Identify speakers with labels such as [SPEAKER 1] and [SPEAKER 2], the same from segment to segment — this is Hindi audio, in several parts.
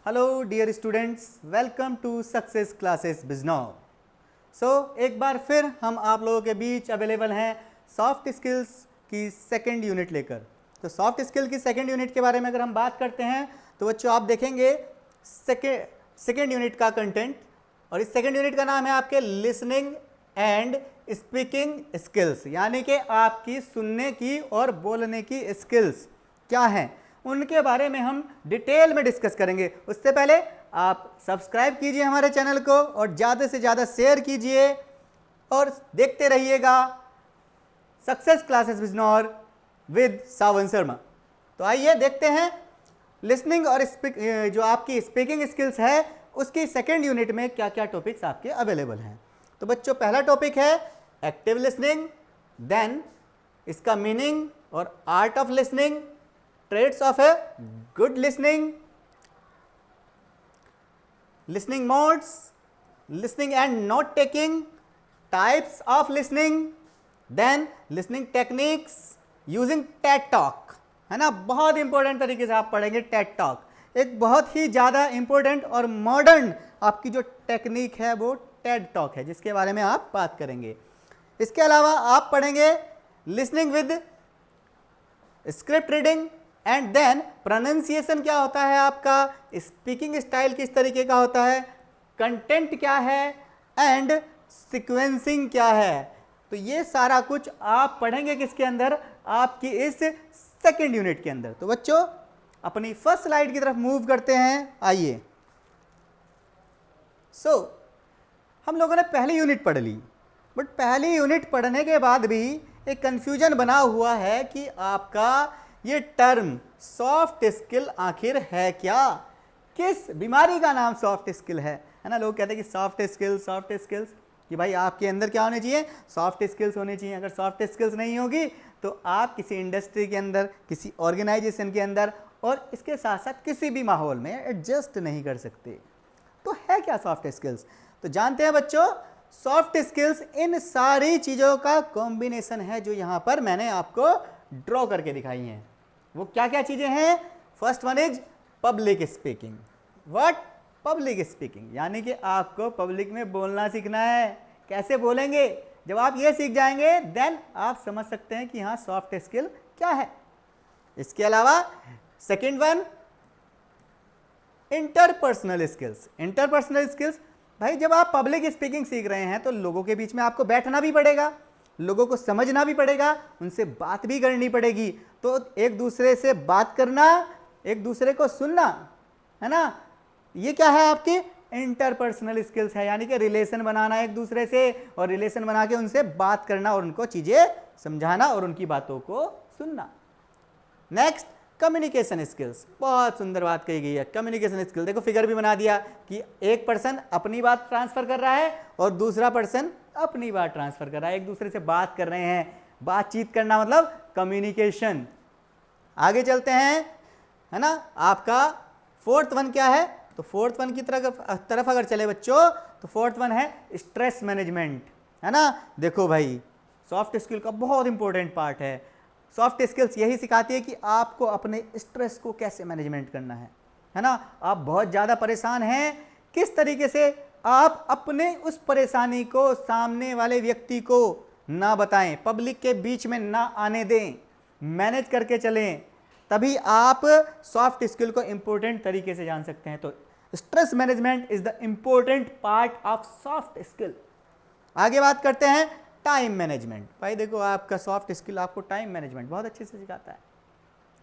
[SPEAKER 1] Hello dear students, welcome to success classes Bijnor. एक बार फिर हम आप लोगों के बीच अवेलेबल हैं सॉफ्ट स्किल्स की सेकंड यूनिट लेकर। तो सॉफ्ट स्किल की सेकंड यूनिट के बारे में अगर हम बात करते हैं तो बच्चों आप देखेंगे सेकंड यूनिट का कंटेंट, और इस सेकंड यूनिट का नाम है आपके लिसनिंग एंड स्पीकिंग स्किल्स, यानी कि आपकी सुनने की और बोलने की स्किल्स क्या हैं उनके बारे में हम डिटेल में डिस्कस करेंगे। उससे पहले आप सब्सक्राइब कीजिए हमारे चैनल को और ज़्यादा से ज़्यादा शेयर कीजिए और देखते रहिएगा सक्सेस क्लासेस बिजनौर विद सावन शर्मा। तो आइए देखते हैं लिसनिंग और जो आपकी स्पीकिंग स्किल्स है उसकी सेकेंड यूनिट में क्या क्या टॉपिक्स आपके अवेलेबल हैं। तो बच्चों पहला टॉपिक है एक्टिव लिसनिंग, देन इसका मीनिंग और art of listening, traits of a good listening, listening modes, listening and note taking, types of listening, then listening techniques using TED Talk, है ना। बहुत इंपॉर्टेंट तरीके से आप पढ़ेंगे TED Talk, एक बहुत ही ज़्यादा इंपॉर्टेंट और मॉडर्न आपकी जो टेक्निक है वो TED Talk है, जिसके बारे में आप बात करेंगे। इसके अलावा आप पढ़ेंगे listening with script reading, and then pronunciation क्या होता है आपका, स्पीकिंग स्टाइल किस तरीके का होता है, कंटेंट क्या है एंड सीक्वेंसिंग क्या है। तो ये सारा कुछ आप पढ़ेंगे किसके अंदर, आपकी इस सेकंड यूनिट के अंदर। तो बच्चों अपनी फर्स्ट स्लाइड की तरफ मूव करते हैं, आइए। हम लोगों ने पहली यूनिट पढ़ ली, बट पहली यूनिट पढ़ने के बाद भी एक कंफ्यूजन बना हुआ है कि आपका ये टर्म सॉफ्ट स्किल आखिर है क्या, किस बीमारी का नाम सॉफ्ट स्किल है ना। लोग कहते हैं कि सॉफ्ट स्किल्स कि भाई आपके अंदर क्या होने चाहिए, सॉफ्ट स्किल्स होने चाहिए। अगर सॉफ्ट स्किल्स नहीं होगी तो आप किसी इंडस्ट्री के अंदर, किसी ऑर्गेनाइजेशन के अंदर और इसके साथ साथ किसी भी माहौल में एडजस्ट नहीं कर सकते। तो है क्या सॉफ्ट स्किल्स, तो जानते हैं बच्चों। सॉफ्ट स्किल्स इन सारी चीज़ों का कॉम्बिनेशन है जो यहाँ पर मैंने आपको ड्रॉ करके दिखाई हैं। वो क्या क्या चीज़ें हैं, first one is public speaking. What, public speaking, यानी कि आपको पब्लिक में बोलना सीखना है। कैसे बोलेंगे, जब आप ये सीख जाएंगे देन आप समझ सकते हैं कि हाँ सॉफ्ट स्किल क्या है। इसके अलावा second one interpersonal skills. Interpersonal skills, भाई जब आप पब्लिक स्पीकिंग सीख रहे हैं तो लोगों के बीच में आपको बैठना भी पड़ेगा, लोगों को समझना भी पड़ेगा, उनसे बात भी करनी पड़ेगी। तो एक दूसरे से बात करना, एक दूसरे को सुनना, है ना, ये क्या है आपकी इंटरपर्सनल स्किल्स है, यानी कि रिलेशन बनाना एक दूसरे से, और रिलेशन बना के उनसे बात करना और उनको चीज़ें समझाना और उनकी बातों को सुनना। नेक्स्ट कम्युनिकेशन स्किल्स, बहुत सुंदर बात कही गई है। कम्युनिकेशन स्किल, देखो फिगर भी बना दिया कि एक पर्सन अपनी बात ट्रांसफर कर रहा है और दूसरा पर्सन अपनी बात ट्रांसफर कर रहा है, एक दूसरे से बात कर रहे हैं। बातचीत करना मतलब कम्युनिकेशन। आगे चलते हैं, है ना। आपका फोर्थ वन क्या है, तो फोर्थ वन की तरफ अगर चले बच्चों तो फोर्थ वन है स्ट्रेस मैनेजमेंट, है ना। देखो भाई सॉफ्ट स्किल का बहुत इंपॉर्टेंट पार्ट है। सॉफ्ट स्किल्स यही सिखाती है कि आपको अपने स्ट्रेस को कैसे मैनेजमेंट करना है ना। आप बहुत ज़्यादा परेशान हैं, किस तरीके से आप अपने उस परेशानी को सामने वाले व्यक्ति को ना बताएं, पब्लिक के बीच में ना आने दें, मैनेज करके चलें, तभी आप सॉफ्ट स्किल को इंपॉर्टेंट तरीके से जान सकते हैं। तो stress management is the important part of soft skill. आगे बात करते हैं टाइम मैनेजमेंट। भाई देखो आपका सॉफ्ट स्किल आपको टाइम मैनेजमेंट बहुत अच्छे से सिखाता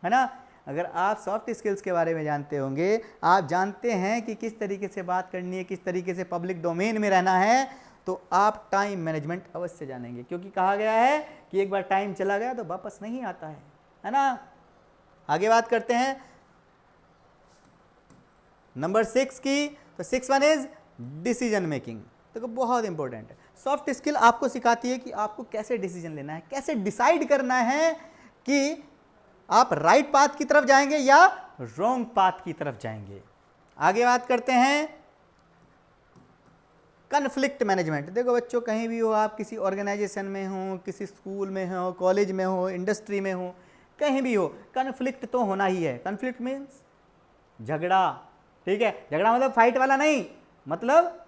[SPEAKER 1] है ना। अगर आप सॉफ्ट स्किल्स के बारे में जानते होंगे, आप जानते हैं कि किस तरीके से बात करनी है, किस तरीके से पब्लिक डोमेन में रहना है, तो आप टाइम मैनेजमेंट अवश्य जानेंगे, क्योंकि कहा गया है कि एक बार टाइम चला गया तो वापस नहीं आता है ना। आगे बात करते हैं नंबर 6 की, तो 6 वन इज डिसीजन मेकिंग। देखो बहुत इंपॉर्टेंट है। सॉफ्ट स्किल आपको सिखाती है कि आपको कैसे डिसीजन लेना है, कैसे डिसाइड करना है कि आप राइट पाथ की तरफ जाएंगे या रॉन्ग पाथ की तरफ जाएंगे। आगे बात करते हैं कन्फ्लिक्ट मैनेजमेंट। देखो बच्चों कहीं भी हो, आप किसी ऑर्गेनाइजेशन में हो, किसी स्कूल में हो, कॉलेज में हो, इंडस्ट्री में हो, कहीं भी हो, कन्फ्लिक्ट तो होना ही है। कन्फ्लिक्ट मीन्स झगड़ा, ठीक है, झगड़ा मतलब फाइट वाला नहीं, मतलब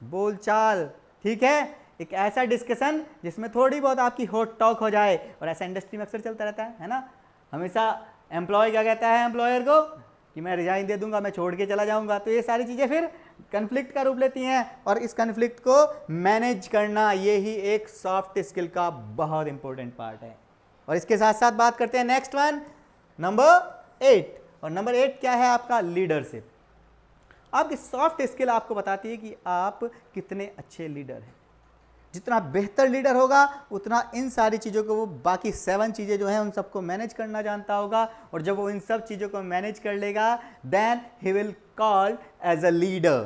[SPEAKER 1] बोलचाल, ठीक है, एक ऐसा डिस्कशन जिसमें थोड़ी बहुत आपकी हॉट टॉक हो जाए। और ऐसा इंडस्ट्री में अक्सर चलता रहता है ना। हमेशा एम्प्लॉय क्या कहता है एम्प्लॉयर को कि मैं रिजाइन दे दूंगा, मैं छोड़ के चला जाऊंगा। तो ये सारी चीज़ें फिर कन्फ्लिक्ट का रूप लेती हैं, और इस कन्फ्लिक्ट को मैनेज करना ये ही एक सॉफ्ट स्किल का बहुत इंपॉर्टेंट पार्ट है। और इसके साथ साथ बात करते हैं नेक्स्ट वन, नंबर 8। और नंबर 8 क्या है आपका? लीडरशिप। आपकी सॉफ्ट स्किल आपको बताती है कि आप कितने अच्छे लीडर हैं। जितना बेहतर लीडर होगा उतना इन सारी चीज़ों को, वो बाकी 7 चीज़ें जो हैं उन सबको मैनेज करना जानता होगा। और जब वो इन सब चीज़ों को मैनेज कर लेगा then he will called as a leader.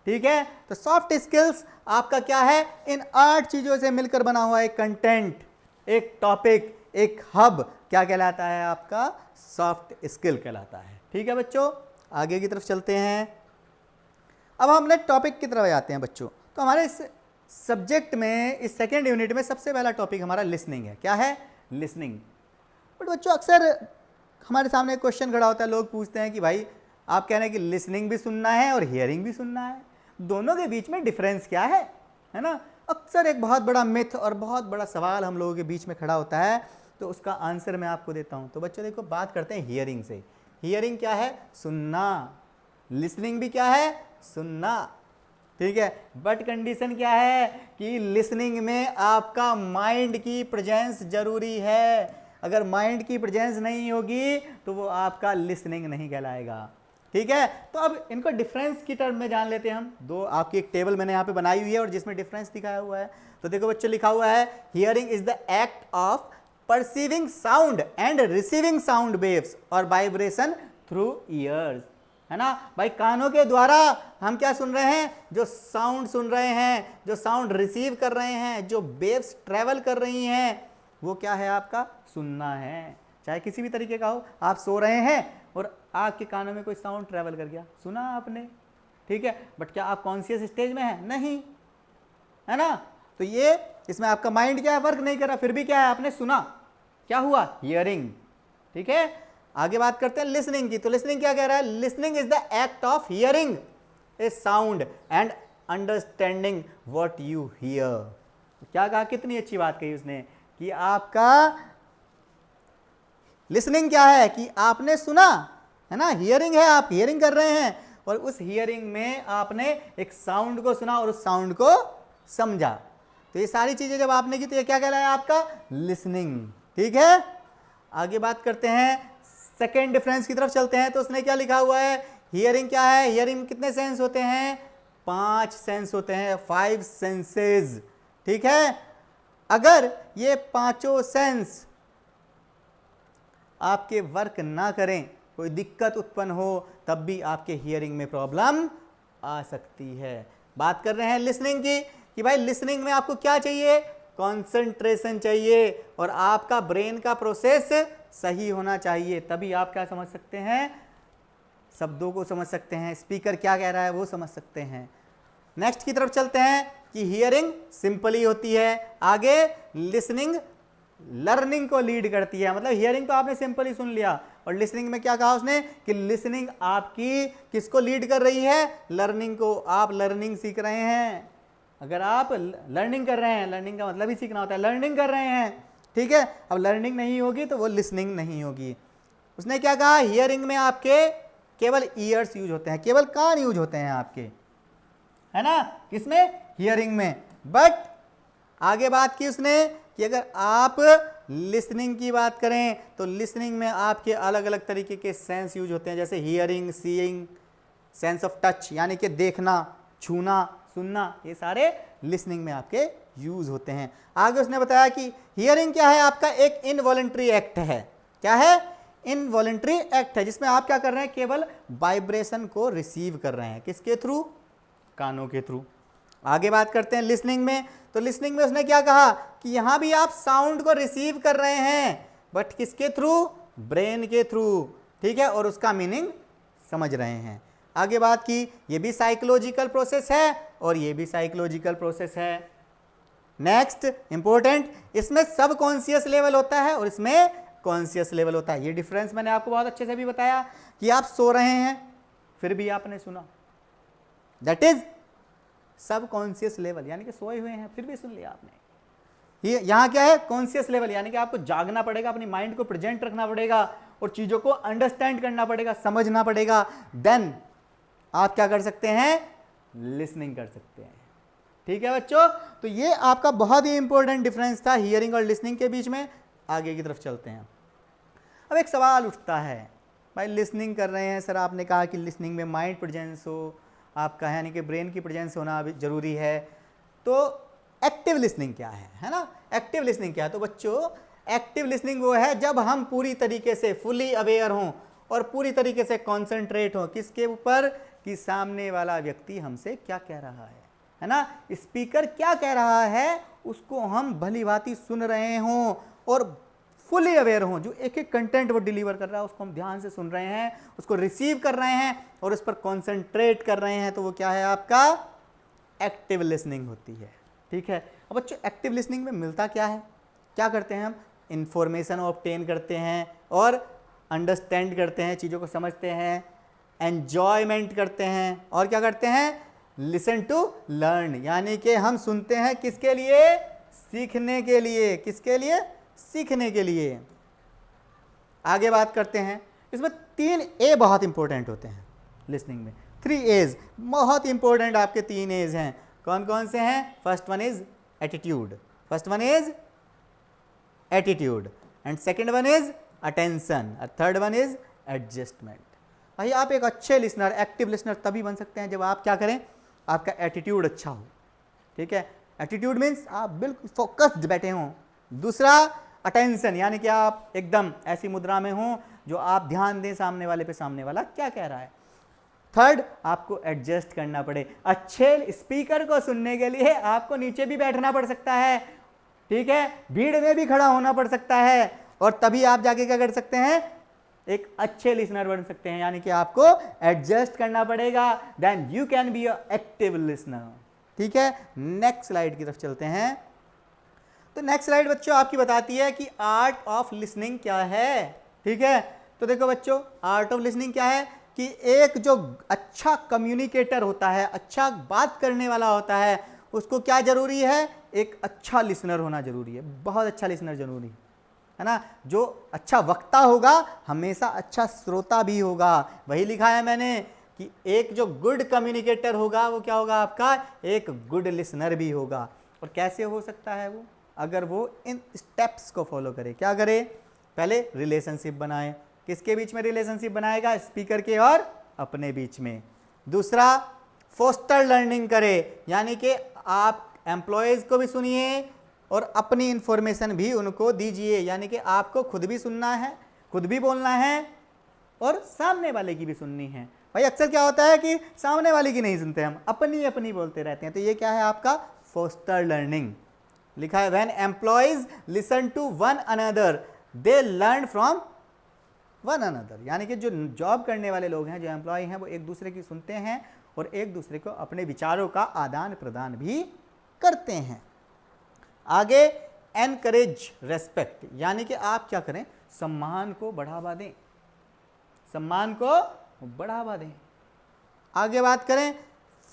[SPEAKER 1] ठीक है, तो सॉफ्ट स्किल्स आपका क्या है? इन 8 चीज़ों से मिलकर बना हुआ एक कंटेंट, एक टॉपिक, एक हब क्या कहलाता है? आपका सॉफ्ट स्किल कहलाता है। ठीक है बच्चों, आगे की तरफ चलते हैं। अब हम अपने टॉपिक की तरफ आते हैं बच्चों। तो हमारे इस सब्जेक्ट में, इस सेकेंड यूनिट में सबसे पहला टॉपिक हमारा लिसनिंग है। क्या है? लिसनिंग। बट बच्चों अक्सर हमारे सामने एक क्वेश्चन खड़ा होता है, लोग पूछते हैं कि भाई आप कह रहे हैं कि लिसनिंग भी सुनना है और हियरिंग भी सुनना है, दोनों के बीच में डिफरेंस क्या है ना। अक्सर एक बहुत बड़ा मिथ और बहुत बड़ा सवाल हम लोगों के बीच में खड़ा होता है, तो उसका आंसर मैं आपको देता हूं। तो बच्चों देखो, बात करते हैं हियरिंग से। हियरिंग क्या है? सुनना। लिसनिंग भी क्या है? सुनना। ठीक है, बट कंडीशन क्या है कि लिसनिंग में आपका माइंड की प्रेजेंस जरूरी है। अगर माइंड की प्रेजेंस नहीं होगी तो वो आपका लिसनिंग नहीं कहलाएगा। ठीक है, तो अब इनको डिफरेंस की टर्म में जान लेते हैं हम। दो आपकी एक टेबल मैंने यहाँ पे बनाई हुई है और जिसमें डिफरेंस दिखाया हुआ है। तो देखो बच्चों, लिखा हुआ है hearing is the act of perceiving sound and receiving sound waves और वाइब्रेशन थ्रू ईयर्स, है ना भाई। कानों के द्वारा हम क्या सुन रहे हैं? जो साउंड सुन रहे हैं, जो साउंड रिसीव कर रहे हैं, जो वेव्स ट्रेवल कर रही हैं, वो क्या है? आपका सुनना है। चाहे किसी भी तरीके का हो, आप सो रहे हैं और आपके कानों में कोई साउंड ट्रेवल कर गया, सुना आपने, ठीक है, बट क्या आप कॉन्शियस स्टेज में हैं? नहीं, है ना। तो ये इसमें आपका माइंड क्या है? वर्क नहीं कर रहा, फिर भी क्या है? आपने सुना, क्या हुआ? हियरिंग। ठीक है, आगे बात करते हैं लिसनिंग की। तो लिसनिंग क्या कह रहा है? Listening is the act of hearing A sound and understanding what you here. क्या कहा? कितनी अच्छी बात कही उसने कि आपका लिसनिंग क्या है? कि आपने सुना, है ना। हियरिंग है, आप हियरिंग कर रहे हैं और उस हियरिंग में आपने एक साउंड को सुना और उस साउंड को समझा। तो ये सारी चीजें जब आपने की तो ये क्या कहलाया? आपका लिसनिंग। ठीक है, आगे बात करते हैं, सेकेंड डिफरेंस की तरफ चलते हैं। तो उसने क्या लिखा हुआ है? हियरिंग क्या है? हियरिंग में कितने सेंस होते हैं? 5 सेंस होते हैं, 5 सेंसेस। ठीक है, अगर ये 5 सेंस आपके वर्क ना करें, कोई दिक्कत उत्पन्न हो, तब भी आपके हियरिंग में प्रॉब्लम आ सकती है। बात कर रहे हैं लिसनिंग की कि भाई लिसनिंग में आपको क्या चाहिए? कंसंट्रेशन चाहिए और आपका ब्रेन का प्रोसेस सही होना चाहिए, तभी आप क्या समझ सकते हैं? शब्दों को समझ सकते हैं, स्पीकर क्या कह रहा है वो समझ सकते हैं। नेक्स्ट की तरफ चलते हैं कि हियरिंग सिंपली होती है, आगे लिसनिंग लर्निंग को लीड करती है। मतलब हियरिंग तो आपने सिंपली सुन लिया और लिसनिंग में क्या कहा उसने कि लिसनिंग आपकी किसको लीड कर रही है? लर्निंग को। आप लर्निंग सीख रहे हैं। अगर आप लर्निंग कर रहे हैं, लर्निंग का मतलब ही सीखना होता है, लर्निंग कर रहे हैं, ठीक है। अब लर्निंग नहीं होगी तो वो लिसनिंग नहीं होगी। उसने क्या कहा? हियरिंग में आपके केवल ईयर्स यूज होते हैं, केवल कान यूज होते हैं आपके, है ना। किसमें? हियरिंग में। बट आगे बात की उसने कि अगर आप लिसनिंग की बात करें तो लिसनिंग में आपके अलग अलग तरीके के सेंस यूज होते हैं, जैसे hearing, seeing, sense of touch यानी कि देखना, छूना, सुनना, ये सारे लिसनिंग में आपके यूज होते हैं। आगे उसने बताया कि हियरिंग क्या है? आपका एक इनवॉलंटरी एक्ट है। क्या है? इनवॉलंटरी एक्ट है, जिसमें आप क्या कर रहे हैं? केवल वाइब्रेशन को रिसीव कर रहे हैं। किसके थ्रू? कानों के थ्रू। आगे बात करते हैं लिसनिंग में। तो लिसनिंग में उसने क्या कहा कि यहां भी आप साउंड को रिसीव कर रहे हैं, बट किसके थ्रू? ब्रेन के थ्रू, ठीक है, और उसका मीनिंग समझ रहे हैं। आगे बात की, ये भी साइकोलॉजिकल प्रोसेस है और ये भी साइकोलॉजिकल प्रोसेस है। नेक्स्ट इंपॉर्टेंट, इसमें सब कॉन्शियस लेवल होता है और इसमें कॉन्शियस लेवल होता है। ये डिफरेंस मैंने आपको बहुत अच्छे से भी बताया कि आप सो रहे हैं, फिर भी आपने सुना, दैट इज सबकॉन्शियस लेवल, यानी कि सोए हुए हैं फिर भी सुन लिया आपने। ये यहां क्या है, कॉन्शियस लेवल, यानी कि आपको जागना पड़ेगा, अपनी माइंड को प्रेजेंट रखना पड़ेगा और चीजों को अंडरस्टैंड करना पड़ेगा, समझना पड़ेगा, देन आप क्या कर सकते हैं, लिसनिंग कर सकते हैं। ठीक है बच्चों, तो ये आपका बहुत ही इंपॉर्टेंट डिफरेंस था हियरिंग और लिसनिंग के बीच में। आगे की तरफ चलते हैं। अब एक सवाल उठता है, भाई लिसनिंग कर रहे हैं सर, आपने कहा कि लिसनिंग में माइंड प्रेजेंस हो आपका, यानी कि ब्रेन की प्रेजेंस होना भी जरूरी है, तो एक्टिव लिसनिंग क्या है ना? एक्टिव लिसनिंग क्या है? तो बच्चों एक्टिव लिसनिंग वो है जब हम पूरी तरीके से फुली अवेयर हों और पूरी तरीके से कॉन्सेंट्रेट हों किसके ऊपर, कि सामने वाला व्यक्ति हमसे क्या कह रहा है ना? स्पीकर क्या कह रहा है उसको हम भली भांति सुन रहे हों और फुली अवेयर हों, जो एक एक कंटेंट वो डिलीवर कर रहा है उसको हम ध्यान से सुन रहे हैं, उसको रिसीव कर रहे हैं और उस पर कॉन्सेंट्रेट कर रहे हैं, तो वो क्या है आपका एक्टिव लिसनिंग होती है। ठीक है, अब बच्चों एक्टिव लिसनिंग में मिलता क्या है, क्या करते हैं हम, इंफॉर्मेशन ऑब्टेन करते हैं और अंडरस्टैंड करते हैं, चीज़ों को समझते हैं, एंजॉयमेंट करते हैं और क्या करते हैं, लिसन टू लर्न, यानी कि हम सुनते हैं किसके लिए, सीखने के लिए। किसके लिए, सीखने के लिए। आगे बात करते हैं, इसमें 3 ए बहुत इंपॉर्टेंट होते हैं लिसनिंग में, 3 एज बहुत इंपॉर्टेंट आपके 3 एज हैं। कौन कौन से हैं? First one is attitude, first one is attitude and second one is attention और थर्ड वन इज एडजस्टमेंट। भाई आप एक अच्छे लिसनर, एक्टिव लिसनर तभी बन सकते हैं जब आप क्या करें, आपका एटीट्यूड अच्छा हो। ठीक है, एटीट्यूड मीन्स आप बिल्कुल फोकस्ड बैठे हों। दूसरा अटेंशन, यानी कि आप एकदम ऐसी मुद्रा में हों जो आप ध्यान दें सामने वाले पे, सामने वाला क्या कह रहा है। थर्ड, आपको एडजस्ट करना पड़े। अच्छे स्पीकर को सुनने के लिए आपको नीचे भी बैठना पड़ सकता है, ठीक है, भीड़ में भी खड़ा होना पड़ सकता है, और तभी आप जाके क्या कर सकते हैं, एक अच्छे लिसनर बन सकते हैं, यानी कि आपको एडजस्ट करना पड़ेगा, then you can be a active listener. ठीक है, नेक्स्ट स्लाइड की तरफ चलते हैं। तो नेक्स्ट स्लाइड बच्चों आपकी बताती है कि आर्ट ऑफ लिसनिंग क्या है। ठीक है, तो देखो बच्चों आर्ट ऑफ लिसनिंग क्या है, कि एक जो अच्छा कम्युनिकेटर होता है, अच्छा बात करने वाला होता है, उसको क्या जरूरी है, एक अच्छा लिसनर होना जरूरी है, बहुत अच्छा लिसनर जरूरी है ना। जो अच्छा वक्ता होगा हमेशा अच्छा श्रोता भी होगा। वही लिखा है मैंने कि एक जो गुड कम्युनिकेटर होगा वो क्या होगा आपका, एक गुड लिसनर भी होगा। और कैसे हो सकता है वो, अगर वो इन स्टेप्स को फॉलो करे। क्या करे, पहले रिलेशनशिप बनाए, किसके बीच में रिलेशनशिप बनाएगा, स्पीकर के और अपने बीच में। दूसरा, फोस्टर लर्निंग करे, यानी कि आप एम्प्लॉयज़ को भी सुनिए और अपनी इंफॉर्मेशन भी उनको दीजिए, यानी कि आपको खुद भी सुनना है, खुद भी बोलना है और सामने वाले की भी सुननी है। भाई अक्सर क्या होता है कि सामने वाले की नहीं सुनते, हम अपनी अपनी बोलते रहते हैं, तो ये क्या है आपका फोस्टर लर्निंग। लिखा है when employees listen to one another they learn from one another, यानी कि जो जॉब करने वाले लोग हैं, जो एम्प्लॉय हैं, वो एक दूसरे की सुनते हैं और एक दूसरे को अपने विचारों का आदान प्रदान भी करते हैं। आगे एनकरेज रेस्पेक्ट, यानी कि आप क्या करें, सम्मान को बढ़ावा दें, सम्मान को बढ़ावा दें। आगे बात करें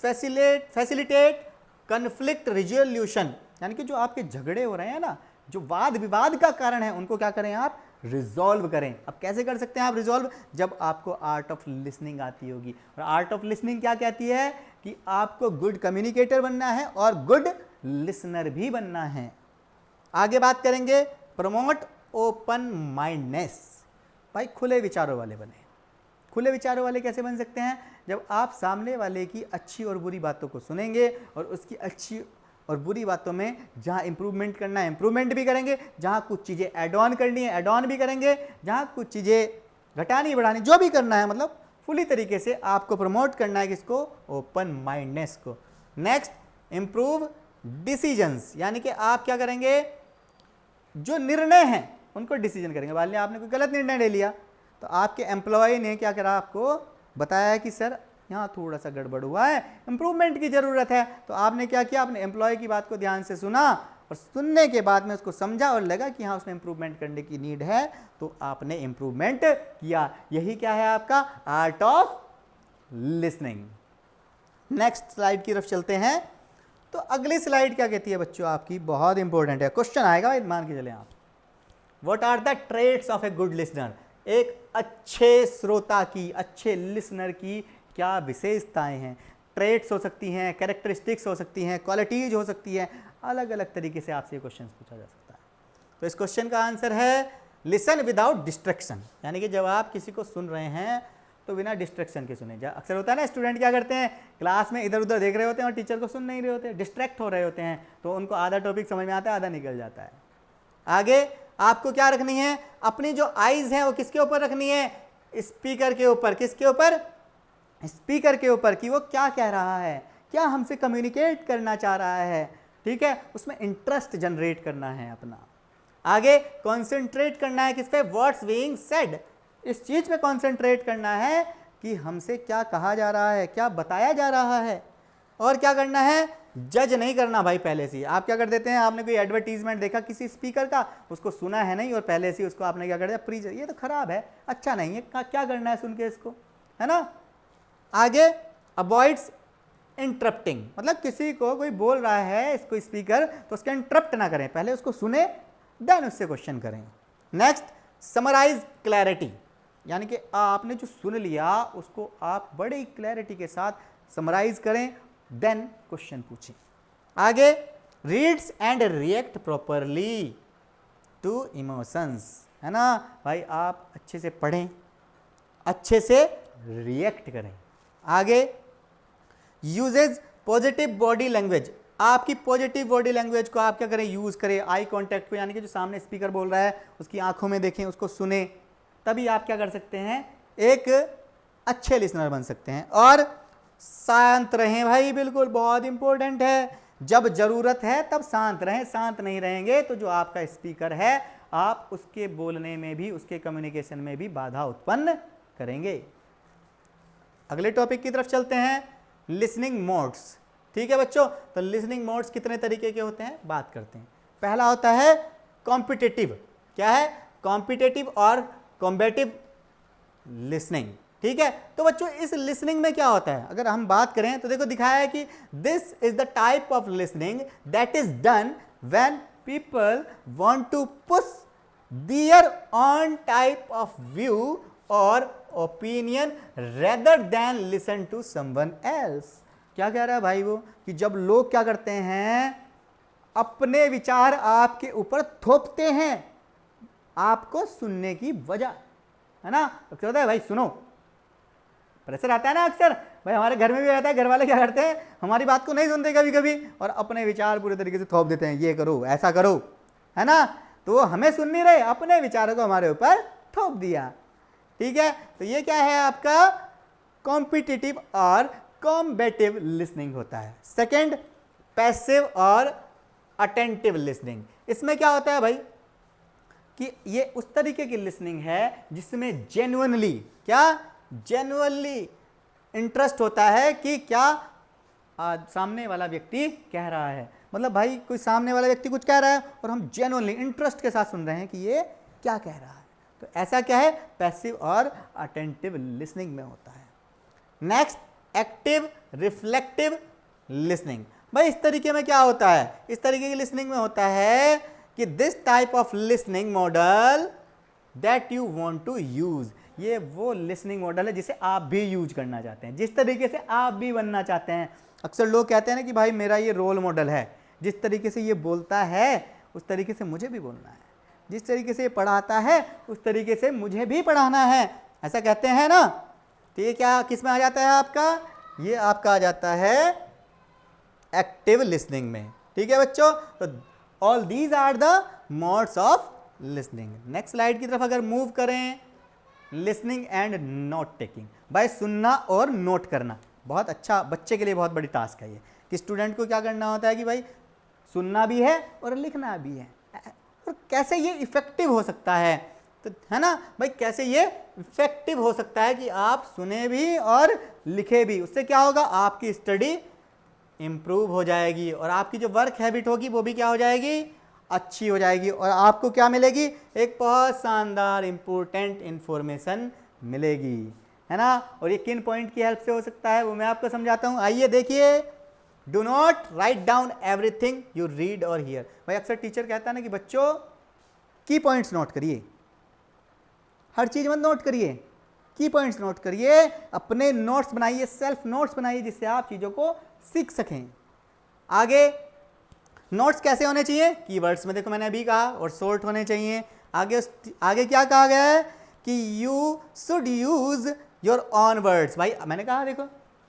[SPEAKER 1] फैसिलिटेट कन्फ्लिक्ट रिजोल्यूशन, यानी कि जो आपके झगड़े हो रहे हैं ना, जो वाद विवाद का कारण है, उनको क्या करें आप, रिजॉल्व करें। अब कैसे कर सकते हैं आप रिजॉल्व, जब आपको आर्ट ऑफ लिसनिंग आती होगी। और आर्ट ऑफ लिसनिंग क्या कहती है कि आपको गुड कम्युनिकेटर बनना है और गुड लिसनर भी बनना है। आगे बात करेंगे प्रमोट ओपन माइंडनेस, भाई खुले विचारों वाले बने। खुले विचारों वाले कैसे बन सकते हैं, जब आप सामने वाले की अच्छी और बुरी बातों को सुनेंगे और उसकी अच्छी और बुरी बातों में जहाँ इंप्रूवमेंट करना है इंप्रूवमेंट भी करेंगे, जहाँ कुछ चीज़ें ऐड ऑन करनी है ऐड ऑन भी करेंगे, जहाँ कुछ चीज़ें घटानी बढ़ानी जो भी करना है, मतलब फुली तरीके से आपको प्रमोट करना है किसको, ओपन माइंडनेस को। नेक्स्ट, इम्प्रूव डिसीजंस, यानी कि आप क्या करेंगे, जो निर्णय हैं उनको डिसीजन करेंगे। मान लिया आपने कोई गलत निर्णय ले लिया, तो आपके एम्प्लॉय ने क्या करा, आपको बताया कि सर यहाँ थोड़ा सा गड़बड़ हुआ है, इंप्रूवमेंट की ज़रूरत है। तो आपने क्या किया, अपने एम्प्लॉय की बात को ध्यान से सुना और सुनने के बाद में उसको समझा और लगा कि हाँ उसमें इंप्रूवमेंट करने की नीड है, तो आपने इंप्रूवमेंट किया। यही क्या है आपका art of listening. Next slide की तरफ चलते हैं। तो अगली स्लाइड क्या कहती है बच्चों आपकी, बहुत इंपॉर्टेंट है, क्वेश्चन आएगा भाई, मान के चले आप। What are the traits of a good listener? एक अच्छे श्रोता की, अच्छे लिसनर की क्या विशेषताएं हैं? ट्रेट्स हो सकती हैं, कैरेक्टरिस्टिक्स हो सकती हैं, क्वालिटीज हो सकती हैं, अलग अलग तरीके से आपसे ये क्वेश्चन पूछा जा सकता है। तो इस क्वेश्चन का आंसर है लिसन विदाउट डिस्ट्रैक्शन, यानी कि जब आप किसी को सुन रहे हैं तो बिना डिस्ट्रैक्शन के सुने। अक्सर होता है ना, स्टूडेंट क्या करते हैं, क्लास में इधर उधर देख रहे होते हैं और टीचर को सुन नहीं रहे होते, डिस्ट्रैक्ट हो रहे होते हैं, तो उनको आधा टॉपिक समझ में आता है, आधा निकल जाता है। आगे आपको क्या रखनी है, अपनी जो आईज हैं वो किसके ऊपर रखनी है, स्पीकर के ऊपर। किसके ऊपर? स्पीकर के ऊपर, कि वो क्या कह रहा है, क्या हमसे कम्युनिकेट करना चाह रहा है, ठीक है, उसमें इंटरेस्ट जनरेट करना है अपना। आगे कॉन्सेंट्रेट करना है किस पे, व्हाट्स बीइंग सेड, इस चीज में कॉन्सेंट्रेट करना है कि हमसे क्या कहा जा रहा है, क्या बताया जा रहा है। और क्या करना है, जज नहीं करना भाई पहले से। आप क्या कर देते हैं, आपने कोई एडवर्टीजमेंट देखा किसी स्पीकर का, उसको सुना है नहीं और पहले से उसको आपने क्या कर दिया, प्री, ये तो खराब है, अच्छा नहीं है, क्या करना है सुन के इसको, है ना। आगे अवॉइड्स इंटरप्टिंग, मतलब किसी को कोई बोल रहा है इसको स्पीकर, तो उसका इंटरप्ट ना करें, पहले उसको सुने देन उससे क्वेश्चन करें। नेक्स्ट समराइज क्लैरिटी, यानी कि आपने जो सुन लिया उसको आप बड़ी क्लैरिटी के साथ समराइज करें, देन क्वेश्चन पूछें। आगे reads and react properly to emotions, है ना भाई, आप अच्छे से पढ़ें, अच्छे से रिएक्ट करें। आगे यूजेज पॉजिटिव बॉडी लैंग्वेज, आपकी पॉजिटिव बॉडी लैंग्वेज को आप क्या करें, यूज करें। आई कांटेक्ट को, यानी कि जो सामने स्पीकर बोल रहा है उसकी आंखों में देखें, उसको सुने, तभी आप क्या कर सकते हैं, एक अच्छे लिसनर बन सकते हैं। और शांत रहें भाई, बिल्कुल बहुत इंपॉर्टेंट है, जब जरूरत है तब शांत रहें, शांत नहीं रहेंगे तो जो आपका स्पीकर है आप उसके बोलने में भी, उसके कम्युनिकेशन में भी बाधा उत्पन्न करेंगे। अगले टॉपिक की तरफ चलते हैं, लिसनिंग मोड्स। ठीक है बच्चों, तो लिसनिंग मोड्स कितने तरीके के होते हैं बात करते हैं। पहला होता है कॉम्पिटिटिव, क्या है, कॉम्पिटिटिव और कॉम्बेटिव लिसनिंग। ठीक है, तो बच्चों इस लिसनिंग में क्या होता है, अगर हम बात करें तो देखो दिखाया है कि this is the type of listening that is done when people want to push their own type of view or opinion rather than listen to someone else. क्या कह रहा है भाई वो, कि जब लोग क्या करते हैं, अपने विचार आपके ऊपर थोपते हैं आपको सुनने की वजह, है ना। अक्सर होता है भाई, सुनो, प्रेशर आता है ना अक्सर भाई, हमारे घर में भी आता है, घर वाले क्या करते हैं, हमारी बात को नहीं सुनते कभी कभी और अपने विचार पूरे तरीके से थोप देते हैं, ये करो, ऐसा करो, है ना। तो वो हमें सुन नहीं रहे, अपने विचारों को हमारे ऊपर थोप दिया। ठीक है, तो ये क्या है आपका कॉम्पिटिटिव और कॉम्बेटिव लिसनिंग होता है। सेकंड पैसिव और अटेंटिव लिसनिंग, इसमें क्या होता है भाई कि ये उस तरीके की लिसनिंग है जिसमें जेन्युइनली, क्या, जेन्युइनली इंटरेस्ट होता है कि क्या सामने वाला व्यक्ति कह रहा है। मतलब भाई कोई सामने वाला व्यक्ति कुछ कह रहा है और हम जेन्युइनली इंटरेस्ट के साथ सुन रहे हैं कि ये क्या कह रहा है, तो ऐसा क्या है, पैसिव और अटेंटिव लिसनिंग में होता है। नेक्स्ट एक्टिव रिफ्लेक्टिव लिसनिंग, भाई इस तरीके में क्या होता है, इस तरीके की लिसनिंग में होता है कि this type of listening model that you want to use, ये वो लिसनिंग मॉडल है जिसे आप भी यूज करना चाहते हैं, जिस तरीके से आप भी बनना चाहते हैं। अक्सर लोग कहते हैं ना कि भाई मेरा ये रोल मॉडल है, जिस तरीके से ये बोलता है उस तरीके से मुझे भी बोलना है, जिस तरीके से ये पढ़ाता है उस तरीके से मुझे भी पढ़ाना है, ऐसा कहते हैं ना। तो ये क्या किस में आ जाता है आपका, ये आपका आ जाता है एक्टिव लिसनिंग में। ठीक है बच्चों, तो all these are the modes of listening. Next slide की तरफ अगर मूव करें, लिसनिंग एंड नोट टेकिंग, भाई सुनना और नोट करना बहुत अच्छा, बच्चे के लिए बहुत बड़ी टास्क है ये, कि स्टूडेंट को क्या करना होता है कि भाई सुनना भी है और लिखना भी है, और कैसे ये इफेक्टिव हो सकता है, तो है ना भाई, कैसे ये इफेक्टिव हो सकता है कि आप सुने भी और लिखे भी। उससे क्या होगा, आपकी स्टडी इंप्रूव हो जाएगी और आपकी जो वर्क हैबिट होगी वो भी क्या हो जाएगी, अच्छी हो जाएगी, और आपको क्या मिलेगी, एक बहुत शानदार इंपॉर्टेंट इंफॉर्मेशन मिलेगी। है ना। और ये किन पॉइंट की हेल्प से हो सकता है वो मैं आपको समझाता हूं। आइए देखिए, do not write down everything you read और हियर। भाई अक्सर टीचर कहता है ना कि बच्चों की पॉइंट्स नोट करिए, हर चीज मत नोट करिए, की पॉइंट्स नोट करिए, अपने नोट्स बनाइए, सेल्फ नोट्स बनाइए, जिससे आप चीजों को सीख सकें। आगे नोट्स कैसे होने चाहिए, कीवर्ड्स में देखो मैंने अभी कहा, और शॉर्ट होने चाहिए। आगे क्या कहा गया है कि you should use your on words. भाई मैंने कहा देखो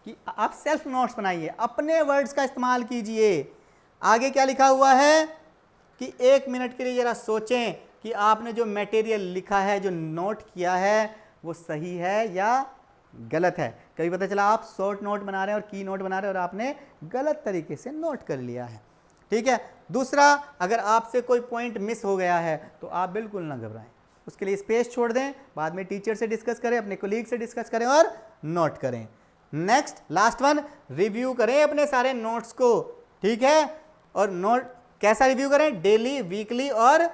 [SPEAKER 1] कि आप सेल्फ नोट्स बनाइए, अपने वर्ड्स का इस्तेमाल कीजिए। आगे क्या लिखा हुआ है कि 1 मिनट के लिए जरा सोचें कि आपने जो मटेरियल लिखा है, जो नोट किया है, वो सही है या गलत है। कभी पता चला आप शॉर्ट नोट बना रहे हैं और की नोट बना रहे हैं और आपने गलत तरीके से नोट कर लिया है। ठीक है। दूसरा, अगर आपसे कोई पॉइंट मिस हो गया है तो आप बिल्कुल ना घबराएं, उसके लिए स्पेस छोड़ दें, बाद में टीचर से डिस्कस करें, अपने कोलीग से डिस्कस करें और नोट करें। नेक्स्ट लास्ट वन, रिव्यू करें अपने सारे नोट्स को। ठीक है। और नोट कैसा रिव्यू करें, डेली, वीकली और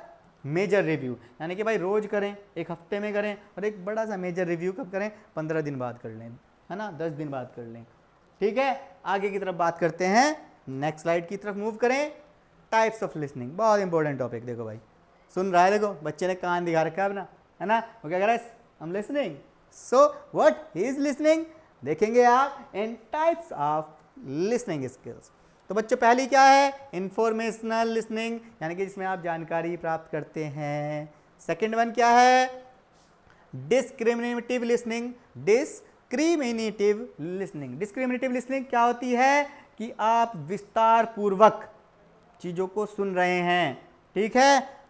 [SPEAKER 1] मेजर रिव्यू, यानी कि भाई रोज करें, एक हफ्ते में करें, और एक बड़ा सा मेजर रिव्यू कब करें, 15 दिन बाद कर लें, है ना, 10 दिन बाद कर लें। ठीक है। आगे की तरफ बात करते हैं, नेक्स्ट स्लाइड की तरफ मूव करें। टाइप्स ऑफ लिसनिंग, बहुत इंपॉर्टेंट टॉपिक। देखो भाई सुन रहा है, देखो बच्चे ने कान दिखा रखा है अपना, है ना, वो क्या कह रहा है, हम listening. So what is listening, देखेंगे आप इन टाइप्स ऑफ लिसनिंग स्किल्स। तो बच्चों पहली क्या है, इंफॉर्मेशनल लिसनिंग, यानी कि जिसमें आप जानकारी प्राप्त करते हैं। सेकंड वन क्या है, discriminative listening. Discriminative listening, discriminative listening क्या होती है कि आप विस्तार पूर्वक चीजों को सुन रहे हैं। ठीक है।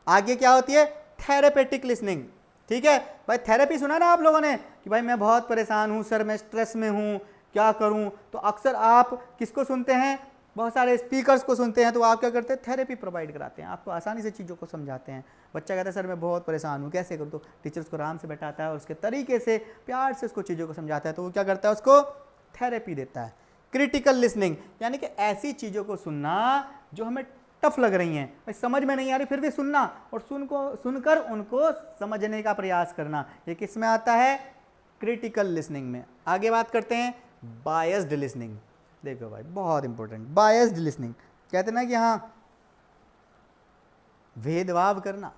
[SPEAKER 1] आगे क्या होती है, थेरेपेटिक लिसनिंग। ठीक है। भाई थेरेपी सुना ना आप लोगों ने कि भाई मैं बहुत परेशान हूं सर, मैं स्ट्रेस में हूं, क्या करूं, तो अक्सर आप किसको सुनते हैं, बहुत सारे स्पीकर्स को सुनते हैं। तो आप क्या करते हैं, थेरेपी प्रोवाइड कराते हैं, आपको आसानी से चीज़ों को समझाते हैं। बच्चा कहता है सर मैं बहुत परेशान हूँ, कैसे करूँ, तो टीचर उसको आराम से बैठाता है और उसके तरीके से प्यार से उसको चीज़ों को समझाता है, तो वो क्या करता है, उसको थेरेपी देता है। क्रिटिकल लिसनिंग, यानी कि ऐसी चीज़ों को सुनना जो हमें टफ लग रही हैं, भाई समझ में नहीं आ रही, फिर भी सुनना और सुनकर उनको समझने का प्रयास करना, ये किस में आता है, क्रिटिकल लिसनिंग में। आगे बात करते हैं बायस्ड लिसनिंग। देखो भाई बहुत इंपॉर्टेंट, बायस्ड लिसनिंग कहते हैं ना कि हाँ भेदभाव करना,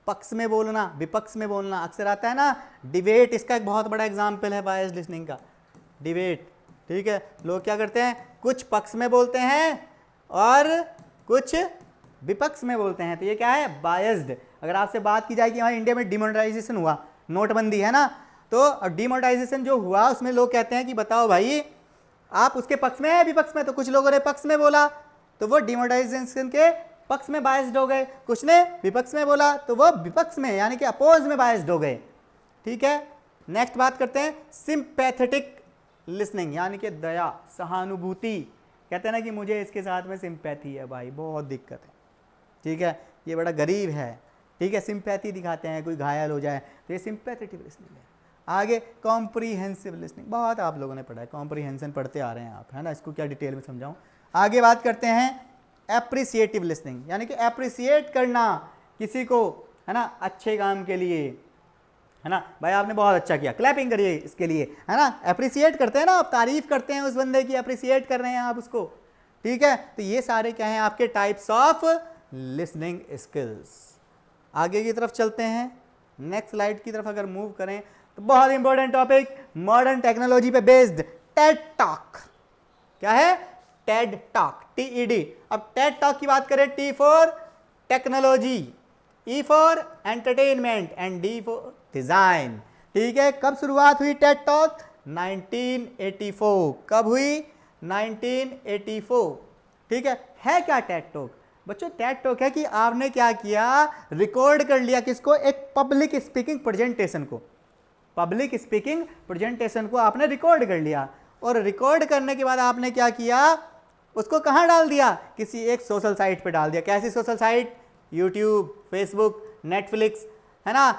[SPEAKER 1] पक्ष में बोलना, विपक्ष में बोलना, अक्सर आता है ना डिबेट, इसका एक बहुत बड़ा एग्जाम्पल है बायस्ड लिसनिंग का, डिबेट। ठीक है। लोग क्या करते हैं, कुछ पक्ष में बोलते हैं और कुछ विपक्ष में बोलते हैं, तो ये क्या है, बायस्ड। अगर आपसे बात की जाए कि हमारे इंडिया में डिमोनेटाइजेशन हुआ, नोटबंदी है ना, तो डिमोनेटाइजेशन जो हुआ उसमें लोग कहते हैं कि बताओ भाई आप उसके पक्ष में है विपक्ष में, तो कुछ लोगों ने पक्ष में बोला तो वो डिमोनेटाइजेशन के पक्ष में बायस्ड हो गए, कुछ ने विपक्ष में बोला तो वो विपक्ष में यानी कि अपोज में बायस्ड हो गए। ठीक है। नेक्स्ट बात करते हैं सिंपैथेटिक लिसनिंग, यानी कि दया, सहानुभूति। कहते हैं ना कि मुझे इसके साथ में सिंपैथी है भाई, बहुत दिक्कत है, ठीक है, ये बड़ा गरीब है, ठीक है, सिंपैथी दिखाते हैं, कोई घायल हो जाए, तो ये सिंपैथेटिक लिसनिंग है। आगे कॉम्प्रीहेंसिव लिसनिंग, बहुत आप लोगों ने पढ़ा है, कॉम्प्रीहेंशन पढ़ते आ रहे हैं आप, है ना, इसको क्या डिटेल में समझाऊं। आगे बात करते हैं एप्रिसिएटिव लिसनिंग, यानी कि एप्रिसिएट करना किसी को, है ना, अच्छे काम के लिए, है ना, भाई आपने बहुत अच्छा किया, क्लैपिंग करिए इसके लिए, है ना, एप्रिसिएट करते हैं ना आप, तारीफ करते हैं उस बंदे की, एप्रिसिएट कर रहे हैं आप उसको। ठीक है। तो ये सारे क्या हैं आपके टाइप्स ऑफ लिसनिंग स्किल्स। आगे की तरफ चलते हैं, नेक्स्ट स्लाइड की तरफ अगर मूव करें तो बहुत इंपॉर्टेंट टॉपिक, मॉडर्न टेक्नोलॉजी पे बेस्ड टेड टॉक। क्या है, टेड टॉक, TED। अब टेड टॉक की बात करें, T for technology, E for entertainment and D for design. ठीक है। कब शुरुआत हुई टेड टॉक, 1984। कब हुई, 1984। ठीक है क्या टेड टॉक, बच्चों टेड टॉक है कि आपने क्या किया, रिकॉर्ड कर लिया किसको, एक पब्लिक स्पीकिंग प्रेजेंटेशन को, पब्लिक स्पीकिंग प्रेजेंटेशन को आपने रिकॉर्ड कर लिया, और रिकॉर्ड करने के बाद आपने क्या किया, उसको कहाँ डाल दिया, किसी एक सोशल साइट पे डाल दिया। कैसी social site, YouTube, Facebook, Netflix, है ना,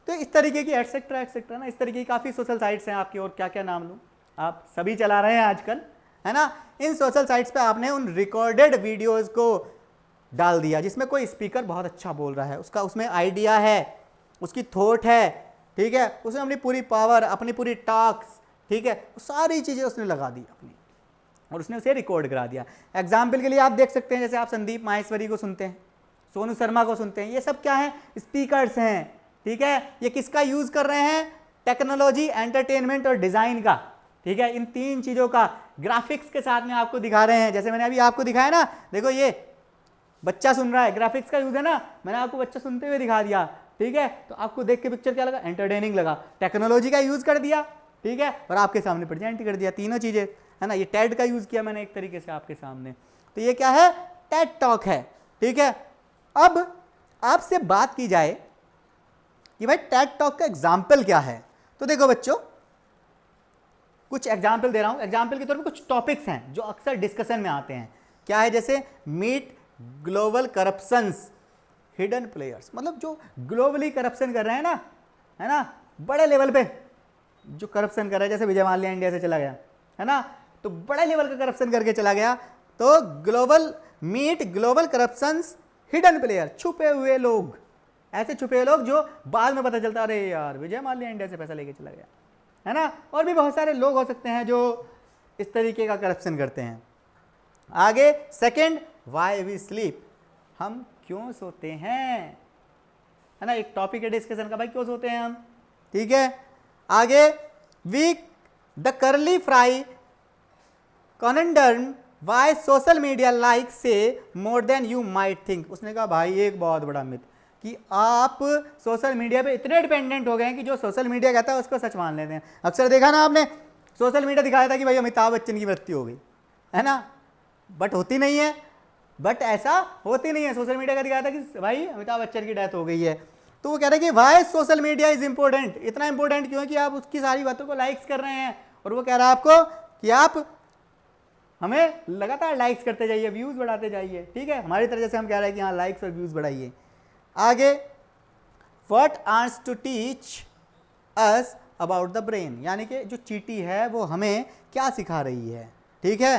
[SPEAKER 1] तो इस तरीके की एटसेट्रा एटसेट्रा ना, इस तरीके की काफ़ी सोशल साइट्स हैं आपकी, और क्या क्या नाम लूँ, आप सभी चला रहे हैं आजकल, है ना। इन सोशल साइट्स पे आपने उन रिकॉर्डेड वीडियोस को डाल दिया जिसमें कोई स्पीकर बहुत अच्छा बोल रहा है, उसका उसमें आइडिया है, उसकी थॉट है, ठीक है, उसने अपनी पूरी पावर, अपनी पूरी टॉक्स, ठीक है, सारी चीज़ें उसने लगा दी अपनी, और उसने उसे रिकॉर्ड करा दिया। एग्जाम्पल के लिए आप देख सकते हैं, जैसे आप संदीप माहेश्वरी को सुनते हैं, सोनू शर्मा को सुनते हैं, ये सब क्या है, स्पीकर्स हैं, ठीक है। ये किसका यूज़ कर रहे हैं, टेक्नोलॉजी, एंटरटेनमेंट और डिज़ाइन का, ठीक है। इन तीन चीज़ों का ग्राफिक्स के साथ में आपको दिखा रहे हैं। जैसे मैंने अभी आपको दिखाया ना, देखो ये बच्चा सुन रहा है, ग्राफिक्स का यूज़ है ना, मैंने आपको बच्चा सुनते हुए दिखा दिया, ठीक है। तो आपको देख के पिक्चर क्या लगा, एंटरटेनिंग लगा, टेक्नोलॉजी का यूज़ कर दिया, ठीक है, और आपके सामने प्रेजेंट कर दिया, तीनों चीज़ें, है ना। ये टेड का यूज़ किया मैंने एक तरीके से आपके सामने, तो ये क्या है, टेड टॉक है, ठीक है। अब आपसे बात की जाए कि भाई टेड टॉक का एग्जाम्पल क्या है, तो देखो बच्चों, कुछ एग्जाम्पल दे रहा हूं। एग्जाम्पल के तौर पे कुछ टॉपिक्स हैं जो अक्सर डिस्कशन में आते हैं। क्या है, जैसे meet global corruptions hidden players, मतलब जो ग्लोबली करप्शन कर रहे हैं ना, है ना, बड़े लेवल पे जो करप्शन कर रहा है, जैसे विजय माल्या इंडिया से चला गया, है ना, तो बड़े लेवल का करप्शन करके चला गया, तो global meet global corruptions hidden player, छुपे हुए लोग, ऐसे छुपे हुए लोग जो बाद में पता चलता, अरे यार विजय माल्या इंडिया से पैसा लेके चला गया, है ना। और भी बहुत सारे लोग हो सकते हैं जो इस तरीके का करप्शन करते हैं। आगे सेकंड, व्हाई वी स्लीप, हम क्यों सोते हैं, है ना, एक टॉपिक है डिस्कशन का, भाई क्यों सोते हैं हम, ठीक है। आगे we the curly fry concerned why social media like so more than you might think. उसने कहा भाई एक बहुत बड़ा मिथ कि आप सोशल मीडिया पे इतने डिपेंडेंट हो गए हैं कि जो सोशल मीडिया कहता है उसको सच मान लेते हैं। अक्सर देखा ना आपने, सोशल मीडिया दिखाया था कि भाई अमिताभ बच्चन की मृत्यु हो गई, है ना, बट होती नहीं है, बट ऐसा होती नहीं है। सोशल मीडिया का दिखाया था कि भाई अमिताभ बच्चन की डेथ हो गई है, तो वो कह रहे हैं कि why social media is important, इतना इंपॉर्टेंट क्यों है कि आप उसकी सारी बातों को लाइक्स कर रहे हैं, और वो कह रहा है आपको कि आप हमें लगातार लाइक्स करते जाइए, व्यूज़ बढ़ाते जाइए, ठीक है, हमारी तरह जैसे हम कह रहे हैं कि हाँ लाइक्स और व्यूज़ बढ़ाइए। आगे what arts to teach us about the brain, यानी कि जो चीटी है वो हमें क्या सिखा रही है, ठीक है।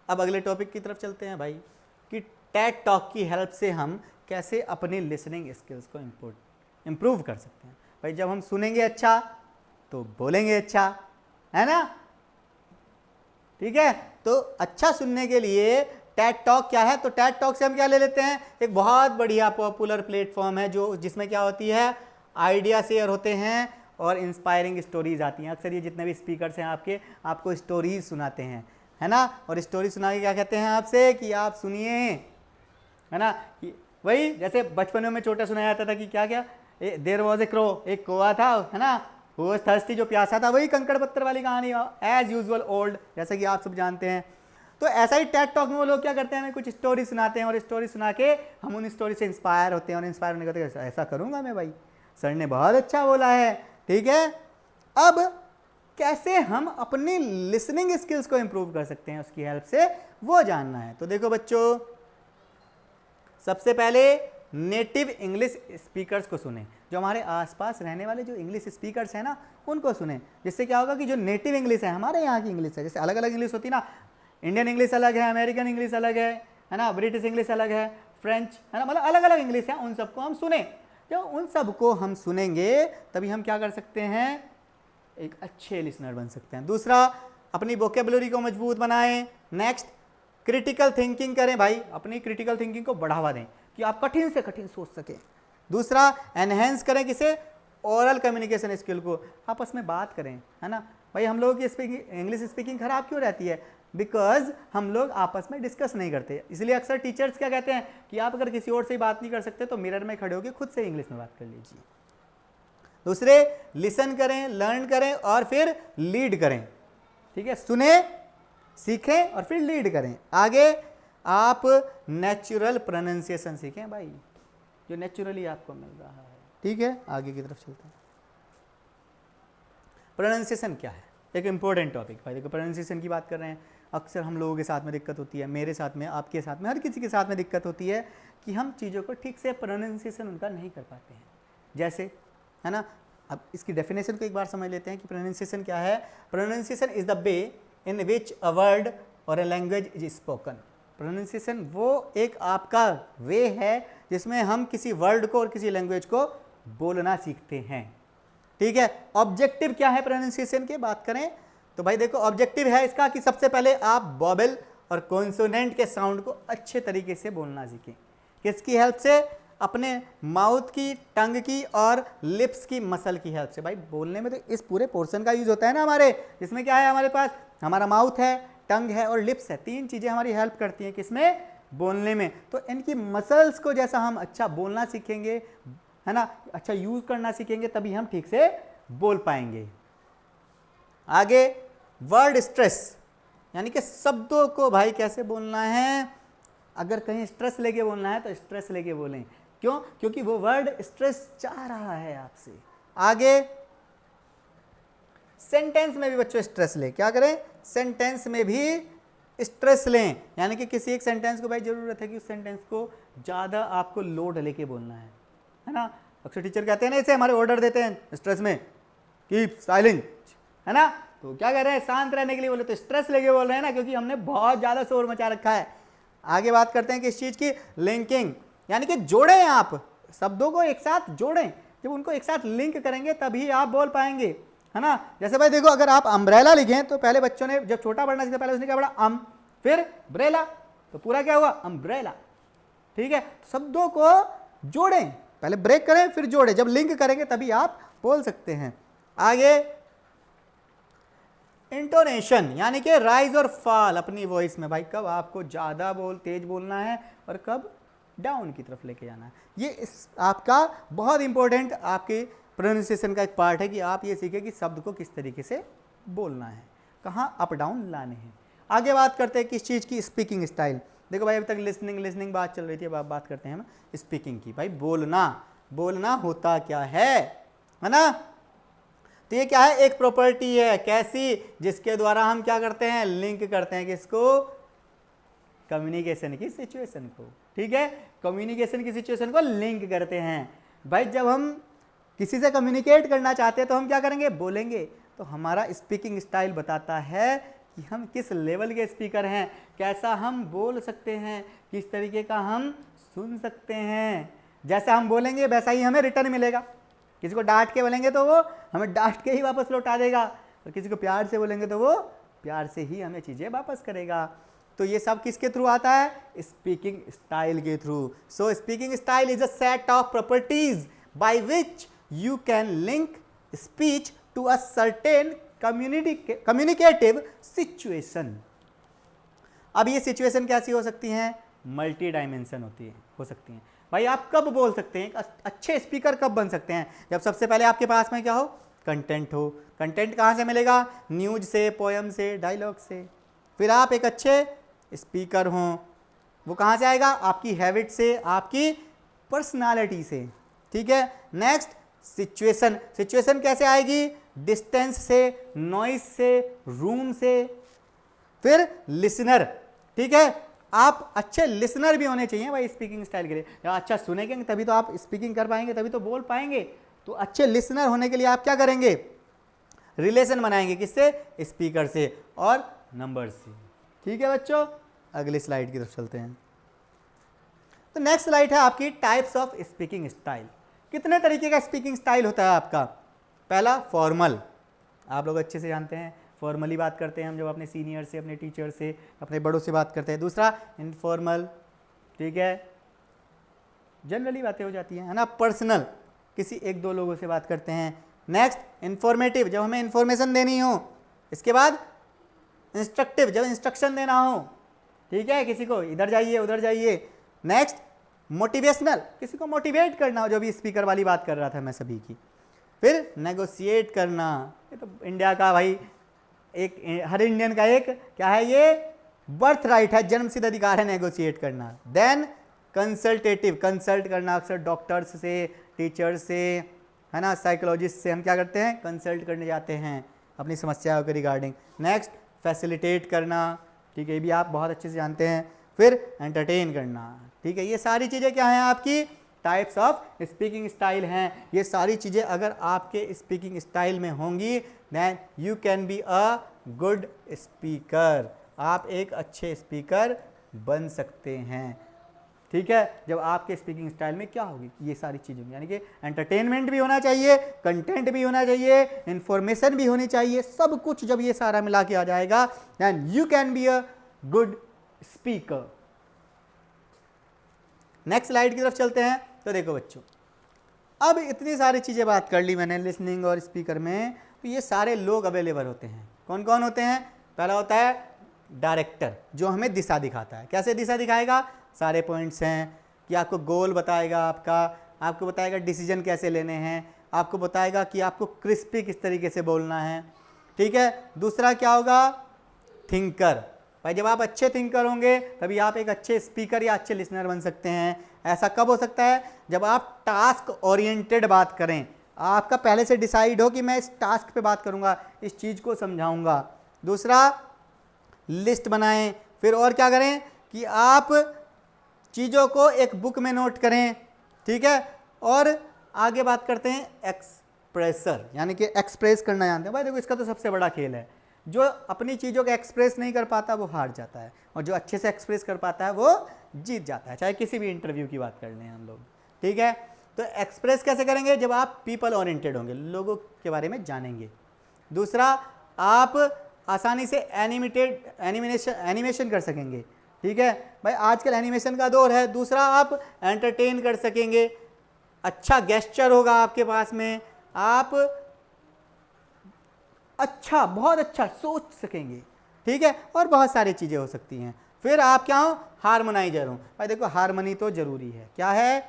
[SPEAKER 1] अब अगले टॉपिक की तरफ चलते हैं भाई, कि टेड टॉक की हेल्प से हम कैसे अपनी लिसनिंग स्किल्स को इम्प्रूव कर सकते हैं। भाई जब हम सुनेंगे अच्छा तो बोलेंगे अच्छा, है ना, ठीक है। तो अच्छा सुनने के लिए टेड टॉक क्या है, तो टेड टॉक से हम क्या ले लेते हैं, एक बहुत बढ़िया पॉपुलर प्लेटफॉर्म है जो जिसमें क्या होती है, आइडिया शेयर होते हैं और इंस्पायरिंग स्टोरीज आती हैं। अक्सर ये जितने भी स्पीकर्स हैं आपके, आपको स्टोरीज सुनाते हैं, है ना, और स्टोरी सुना के क्या कहते हैं आपसे कि आप सुनिए, है ना। वही जैसे बचपन में छोटा सुनाया जाता था कि क्या क्या, देयर वाज ए क्रो, एक कौवा था, है ना, वो थर्स्टी, जो प्यासा था, वही कंकड़ पत्थर वाली कहानी, एज यूजुअल ओल्ड, जैसा कि आप सब जानते हैं। तो ऐसा ही टेड टॉक में वो लोग क्या करते हैं, हमें कुछ स्टोरी सुनाते हैं, और स्टोरी सुना के हम उन स्टोरी से इंस्पायर होते हैं, और इंस्पायर होने के बाद ऐसा करूंगा मैं, भाई सर ने बहुत अच्छा बोला है, ठीक है। अब कैसे हम अपनी लिसनिंग स्किल्स को इंप्रूव कर सकते हैं उसकी हेल्प से, वो जानना है। तो देखो बच्चों, सबसे पहले नेटिव इंग्लिश स्पीकर्स को सुने, जो हमारे आसपास रहने वाले जो इंग्लिश स्पीकर्स हैं ना, उनको सुने, जिससे क्या होगा कि जो नेटिव इंग्लिश है, हमारे यहाँ की इंग्लिश है, जैसे अलग अलग इंग्लिश होती है ना, इंडियन इंग्लिश अलग है, अमेरिकन इंग्लिश अलग है ना, ब्रिटिश इंग्लिश अलग है, फ्रेंच, है ना, मतलब अलग अलग इंग्लिश है, उन सबको हम सुने। जब उन सबको हम सुनेंगे तभी हम क्या कर सकते हैं, एक अच्छे लिसनर बन सकते हैं। दूसरा, अपनी वोकेबुलरी को मजबूत बनाएं। नेक्स्ट, क्रिटिकल थिंकिंग करें, भाई अपनी क्रिटिकल थिंकिंग को बढ़ावा दें कि आप कठिन से कठिन सोच सकें। दूसरा, एनहेंस करें किसे, ओरल कम्युनिकेशन स्किल को, आपस में बात करें, है ना। भाई हम लोगों की इंग्लिश स्पीकिंग खराब क्यों रहती है, बिकॉज हम लोग आपस में डिस्कस नहीं करते। इसलिए अक्सर टीचर्स क्या कहते हैं कि आप अगर किसी और से बात नहीं कर सकते तो मिरर में खड़े होकर खुद से इंग्लिश में बात कर लीजिए। दूसरे, लिसन करें, लर्न करें और फिर लीड करें, ठीक है, सुने, सीखें और फिर लीड करें। आगे आप नेचुरल प्रोनाउंसिएशन सीखें, भाई जो नेचुरली आपको मिल रहा है, ठीक है। आगे की तरफ चलते हैं। प्रोनाउंसिएशन क्या है, एक इंपॉर्टेंट टॉपिक। भाई देखो, प्रोनाउंसिएशन की बात कर रहे हैं, अक्सर हम लोगों के साथ में दिक्कत होती है, मेरे साथ में, आपके साथ में, हर किसी के साथ में दिक्कत होती है कि हम चीज़ों को ठीक से प्रोनाउंसिएशन उनका नहीं कर पाते हैं, जैसे, है ना। अब इसकी डेफिनेशन को एक बार समझ लेते हैं कि प्रोनाउंसिएशन क्या है। Pronunciation is the way in which a word or a language is spoken. Pronunciation वो एक आपका वे है जिसमें हम किसी वर्ड को और किसी लैंग्वेज को बोलना सीखते हैं। ठीक है, ऑब्जेक्टिव क्या है प्रोनाउंसिएशन के बात करें तो भाई देखो, ऑब्जेक्टिव है इसका कि सबसे पहले आप वॉवेल और कॉन्सोनेंट के साउंड को अच्छे तरीके से बोलना सीखें। किसकी हेल्प से? अपने माउथ की, टंग की और लिप्स की मसल की हेल्प से। भाई बोलने में तो इस पूरे पोर्शन का यूज होता है ना हमारे, जिसमें क्या है हमारे पास, हमारा माउथ है, टंग है और लिप्स है। तीन चीजें हमारी हेल्प करती हैं किसमें? बोलने में। तो इनकी मसल्स को जैसा हम अच्छा बोलना सीखेंगे, है ना, अच्छा यूज करना सीखेंगे, तभी हम ठीक से बोल पाएंगे। आगे वर्ड स्ट्रेस, यानी कि शब्दों को भाई कैसे बोलना है। अगर कहीं स्ट्रेस लेके बोलना है तो स्ट्रेस लेके बोलें। क्यों? क्योंकि वो वर्ड स्ट्रेस चाह रहा है आपसे। आगे सेंटेंस में भी बच्चों स्ट्रेस लें। क्या करें? सेंटेंस में भी स्ट्रेस लें, यानी कि किसी एक सेंटेंस को भाई जरूरत है कि उस सेंटेंस को ज़्यादा आपको लोड लेके बोलना है ना। अक्सर टीचर कहते हैं ना, इसे हमारे ऑर्डर देते हैं स्ट्रेस में, कीप साइलेंट, है ना। तो क्या कर रहे हैं? शांत रहने के लिए बोले तो स्ट्रेस लेके बोल रहे हैं ना, क्योंकि हमने बहुत ज़्यादा शोर मचा रखा है। आगे बात करते हैं किस चीज़ की? लिंकिंग, यानी कि जोड़ें, आप शब्दों को एक साथ जोड़ें। जब उनको एक साथ लिंक करेंगे तभी आप बोल पाएंगे, है ना। जैसे भाई देखो, अगर आप अम्ब्रेला लिखें तो पहले बच्चों ने जब छोटा पढ़ना सीखा, पहले उसने क्या पढ़ा? फिर ब्रेला, तो पूरा क्या हुआ? अम्ब्रेला। ठीक है, शब्दों को जोड़ें, पहले ब्रेक करें फिर जोड़ें, जब लिंक करेंगे तभी आप बोल सकते हैं। आगे इंटोनेशन, यानी कि राइज और फॉल अपनी वॉइस में। भाई कब आपको ज़्यादा तेज बोलना है और कब डाउन की तरफ लेके जाना है, ये इस आपका बहुत इंपॉर्टेंट आपके प्रोनाउंसिएशन का एक पार्ट है कि आप ये सीखें कि शब्द को किस तरीके से बोलना है, कहाँ अप डाउन लाने हैं। आगे बात करते हैं किस चीज़ की? Speaking style. देखो भाई, अभी तक लिसनिंग बात चल रही थी, अब आप बात करते हैं हम स्पीकिंग की। भाई बोलना होता क्या है ना। तो ये क्या है? एक प्रॉपर्टी है, कैसी? जिसके द्वारा हम क्या करते हैं? लिंक करते हैं किसको? कम्युनिकेशन की सिचुएशन को। ठीक है, कम्युनिकेशन की सिचुएशन को लिंक करते हैं। भाई जब हम किसी से कम्युनिकेट करना चाहते हैं तो हम क्या करेंगे? बोलेंगे। तो हमारा स्पीकिंग स्टाइल बताता है कि हम किस लेवल के स्पीकर हैं, कैसा हम बोल सकते हैं, किस तरीके का हम सुन सकते हैं। जैसा हम बोलेंगे वैसा ही हमें रिटर्न मिलेगा। किसी को डांट के बोलेंगे तो वो हमें डांट के ही वापस लौटा देगा, और किसी को प्यार से बोलेंगे तो वो प्यार से ही हमें चीज़ें वापस करेगा। तो ये सब किसके थ्रू आता है? स्पीकिंग स्टाइल के through. So speaking style is a set of properties by which you can link speech to a certain communicative situation. अब ये सिचुएशन कैसी हो सकती हैं? मल्टी डायमेंशन हो सकती हैं। भाई आप कब बोल सकते हैं? अच्छे स्पीकर कब बन सकते हैं? जब सबसे पहले आपके पास में क्या हो? कंटेंट हो। कंटेंट कहाँ से मिलेगा? न्यूज से, पोएम से, डायलॉग से। फिर आप एक अच्छे स्पीकर हों, वो कहाँ से आएगा? आपकी हैबिट से, आपकी पर्सनालिटी से। ठीक है, नेक्स्ट सिचुएशन। सिचुएशन कैसे आएगी? डिस्टेंस से, नॉइस से, रूम से। फिर लिसनर। ठीक है, आप अच्छे लिसनर भी होने चाहिए भाई स्पीकिंग स्टाइल के लिए। जब अच्छा सुनेंगे तभी तो आप स्पीकिंग कर पाएंगे, तभी तो बोल पाएंगे। तो अच्छे लिसनर होने के लिए आप क्या करेंगे? रिलेशन बनाएंगे किससे? स्पीकर से और नंबर से। ठीक है बच्चों, अगली स्लाइड की तरफ चलते हैं। तो नेक्स्ट स्लाइड है आपकी टाइप्स ऑफ स्पीकिंग स्टाइल। कितने तरीके का स्पीकिंग स्टाइल होता है आपका? पहला फॉर्मल, आप लोग अच्छे से जानते हैं, फॉर्मली बात करते हैं हम जब अपने सीनियर से, अपने टीचर से, अपने बड़ों से बात करते हैं। दूसरा इनफॉर्मल, ठीक है, जनरली बातें हो जाती हैं, है ना। पर्सनल, किसी एक दो लोगों से बात करते हैं। नेक्स्ट इंफॉर्मेटिव, जब हमें इंफॉर्मेशन देनी हो। इसके बाद इंस्ट्रक्टिव, जब इंस्ट्रक्शन देना हो, ठीक है, किसी को इधर जाइए उधर जाइए। नेक्स्ट मोटिवेशनल, किसी को मोटिवेट करना हो, जो भी स्पीकर वाली बात कर रहा था मैं सभी की। फिर नेगोशिएट करना, ये तो इंडिया का भाई एक, हर इंडियन का एक क्या है, ये बर्थ राइट है, जन्मसिद्ध अधिकार है नेगोशिएट करना। देन कंसल्टेटिव, कंसल्ट करना, अक्सर डॉक्टर्स से, टीचर्स से, है ना, साइकोलॉजिस्ट से हम क्या करते हैं? कंसल्ट करने जाते हैं अपनी समस्याओं के रिगार्डिंग। नेक्स्ट फैसिलिटेट करना, ठीक है, ये भी आप बहुत अच्छे से जानते हैं। फिर एंटरटेन करना, ठीक है, ये सारी चीज़ें क्या हैं? आपकी टाइप्स ऑफ स्पीकिंग स्टाइल हैं। ये सारी चीज़ें अगर आपके स्पीकिंग स्टाइल में होंगी, then you can be a good speaker, आप एक अच्छे स्पीकर बन सकते हैं। ठीक है, जब आपके स्पीकिंग स्टाइल में क्या होगी, ये सारी चीज़ होंगी, यानी कि एंटरटेनमेंट भी होना चाहिए, कंटेंट भी होना चाहिए, इंफॉर्मेशन भी होनी चाहिए, सब कुछ जब ये सारा मिला के आ जाएगा then you can be a good speaker. Next slide की तरफ चलते हैं। तो देखो बच्चों, अब इतनी सारी चीज़ें बात कर ली मैंने लिसनिंग और स्पीकर में, तो ये सारे लोग अवेलेबल होते हैं। कौन कौन होते हैं? पहला होता है डायरेक्टर, जो हमें दिशा दिखाता है। कैसे दिशा दिखाएगा? सारे पॉइंट्स हैं कि आपको गोल बताएगा, आपको बताएगा डिसीजन कैसे लेने हैं, आपको बताएगा कि आपको क्रिस्पी किस तरीके से बोलना है। ठीक है, दूसरा क्या होगा? थिंकर। भाई जब आप अच्छे थिंकर होंगे तभी आप एक अच्छे स्पीकर या अच्छे लिसनर बन सकते हैं। ऐसा कब हो सकता है? जब आप टास्क ओरिएंटेड बात करें, आपका पहले से डिसाइड हो कि मैं इस टास्क पे बात करूंगा, इस चीज़ को समझाऊंगा। दूसरा, लिस्ट बनाएं। फिर और क्या करें कि आप चीज़ों को एक बुक में नोट करें। ठीक है, और आगे बात करते हैं एक्सप्रेसर, यानी कि एक्सप्रेस करना जानते हैं। भाई देखो, इसका तो सबसे बड़ा खेल है। जो अपनी चीज़ों को एक्सप्रेस नहीं कर पाता वो हार जाता है, और जो अच्छे से एक्सप्रेस कर पाता है वो जीत जाता है। चाहे किसी भी इंटरव्यू की बात कर लें हम लोग। ठीक है, तो एक्सप्रेस कैसे करेंगे? जब आप पीपल ओरिएंटेड होंगे, लोगों के बारे में जानेंगे। दूसरा, आप आसानी से एनिमेशन कर सकेंगे। ठीक है भाई, आजकल एनिमेशन का दौर है। दूसरा, आप एंटरटेन कर सकेंगे, अच्छा गेस्चर होगा आपके पास में, आप अच्छा, बहुत अच्छा सोच सकेंगे। ठीक है, और बहुत सारी चीज़ें हो सकती हैं। फिर आप क्या हो? हारमोनाइजर हो। भाई देखो, हारमोनी तो जरूरी है। क्या है?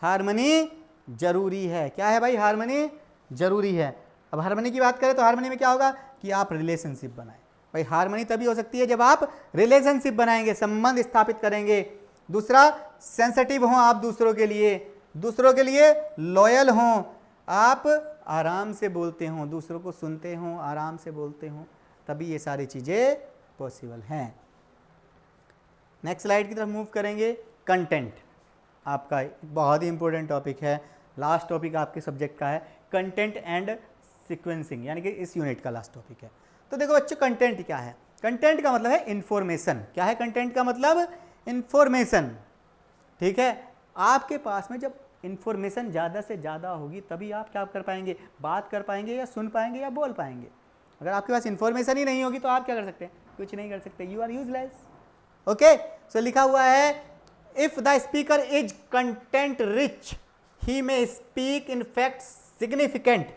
[SPEAKER 1] हारमोनी जरूरी है। क्या है भाई? हारमोनी जरूरी है। अब हारमोनी की बात करें तो हारमोनी में क्या होगा कि आप रिलेशनशिप बनाएं। भाई हारमोनी तभी हो सकती है जब आप रिलेशनशिप बनाएंगे, संबंध स्थापित करेंगे। दूसरा, सेंसिटिव हों आप दूसरों के लिए लॉयल हों, आप आराम से बोलते हों, दूसरों को सुनते हों, आराम से बोलते हों, तभी ये सारी चीज़ें पॉसिबल हैं। नेक्स्ट स्लाइड की तरफ मूव करेंगे। कंटेंट आपका बहुत ही इंपॉर्टेंट टॉपिक है। लास्ट टॉपिक आपके सब्जेक्ट का है कंटेंट एंड सीक्वेंसिंग, यानी कि इस यूनिट का लास्ट टॉपिक है। तो देखो बच्चों, कंटेंट क्या है? कंटेंट का मतलब है इंफॉर्मेशन। क्या है कंटेंट का मतलब? इंफॉर्मेशन। ठीक है, आपके पास में जब इंफॉर्मेशन ज़्यादा से ज़्यादा होगी तभी आप क्या कर पाएंगे? बात कर पाएंगे, या सुन पाएंगे, या बोल पाएंगे। अगर आपके पास इंफॉर्मेशन ही नहीं होगी तो आप क्या कर सकते हैं? कुछ नहीं कर सकते। You are useless. Okay, so लिखा हुआ है, if the speaker is content rich he may speak in fact significant